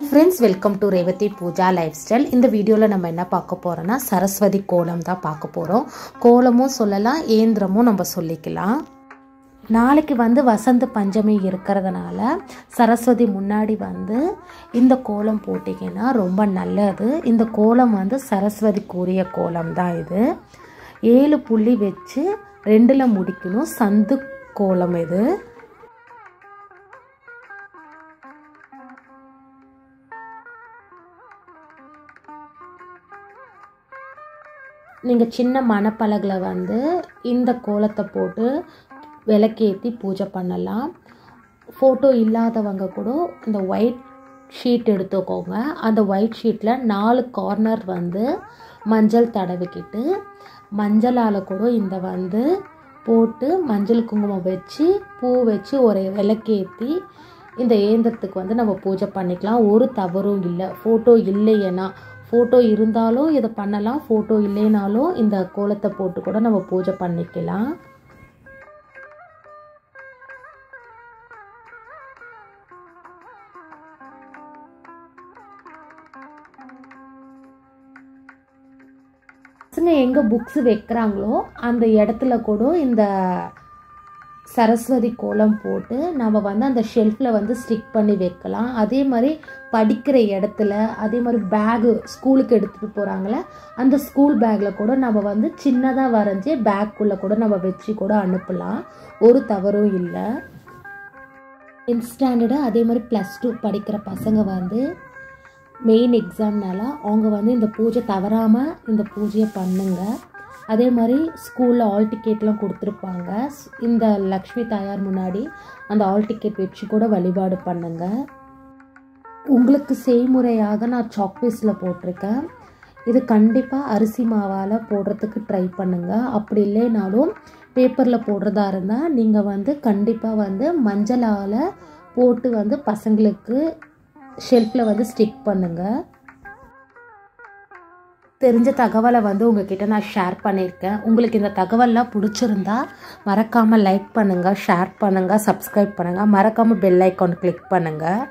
Friends, welcome to Revati Pooja Lifestyle. இந்த வீடியோல நம்ம என்ன பார்க்க போறோம்னா சரஸ்வதி கோலம் தான் பார்க்க போறோம். கோலமும் சொல்லலாம், ஏந்திரமும் நம்ம சொல்லிக்கலாம். நாளைக்கு வசந்த பஞ்சமி இருக்கிறதுனால சரஸ்வதி முன்னாடி இந்த கோலம் போட்டிங்கன்னா ரொம்ப நல்லது. இந்த கோலம் சரஸ்வதிக்குரிய கோலம் தான் இது. 7 புள்ளி வச்சு 2ல முடிக்கணும். சந்து கோலம் இது. நீங்கள் சின்ன மணப்பலகில் இந்த கோலத்தை போட்டு விளக்கேற்றி பூஜை பண்ணலாம். ஃபோட்டோ இல்லாதவங்க கூட இந்த ஒயிட் ஷீட் எடுத்துக்கோங்க. அந்த ஒயிட் ஷீட்டில் 4 கார்னர் மஞ்சள் தடவிக்கிட்டு மஞ்சளால் கூட இந்த போட்டு மஞ்சள் குங்குமம் வச்சு பூ வச்சு ஒரு விளக்கேற்றி இந்த ஏந்திரத்துக்கு நம்ம பூஜை பண்ணிக்கலாம். ஒரு தவறும் இல்லை. ஃபோட்டோ இல்லைன்னா, ஃபோட்டோ இருந்தாலும் இதை பண்ணலாம், ஃபோட்டோ இல்லைனாலும் இந்த கோலத்தை போட்டு கூட நம்ம பூஜை பண்ணிக்கலாம். பசங்க எங்கே புக்ஸ் வைக்கிறாங்களோ அந்த இடத்துல கூட இந்த சரஸ்வதி கோலம் போட்டு நம்ம அந்த ஷெல்ஃபில் ஸ்டிக் பண்ணி வைக்கலாம். அதே மாதிரி படிக்கிற இடத்துல, அதே மாதிரி பேகு ஸ்கூலுக்கு எடுத்துகிட்டு போகிறாங்களே அந்த ஸ்கூல் பேக்கில் கூட நம்ம சின்னதாக வரைஞ்சி பேக்குள்ளே கூட நம்ம வச்சு கூட அனுப்பலாம். ஒரு தவறும் இல்லை. 10th ஸ்டாண்டர்டு அதே மாதிரி +2 படிக்கிற பசங்க மெயின் எக்ஸாம்னால அவங்க இந்த பூஜை தவறாமல் இந்த பூஜையை பண்ணுங்க. அதே மாதிரி ஸ்கூலில் ஆல் டிக்கெட்லாம் கொடுத்துருப்பாங்க. இந்த லக்ஷ்மி தாயார் முன்னாடி அந்த ஆல் டிக்கெட் வச்சு கூட வழிபாடு பண்ணுங்க. உங்களுக்கு செய்முறையாக நான் சாக்பீஸில் போட்டிருக்கேன். இது கண்டிப்பாக அரிசி மாவால் போடுறதுக்கு ட்ரை பண்ணுங்கள். அப்படி இல்லைனாலும் பேப்பரில் போடுறதா இருந்தால் நீங்கள் கண்டிப்பாக மஞ்சளால் போட்டு பசங்களுக்கு ஷெல்ஃபில் ஸ்டிக் பண்ணுங்கள். தெரிஞ்ச தகவலை உங்ககிட்ட நான் ஷேர் பண்ணியிருக்கேன். உங்களுக்கு இந்த தகவல்லாம் பிடிச்சிருந்தா மறக்காமல் லைக் பண்ணுங்கள், ஷேர் பண்ணுங்கள், சப்ஸ்கிரைப் பண்ணுங்கள், மறக்காமல் பெல் ஐக்கான் கிளிக் பண்ணுங்கள்.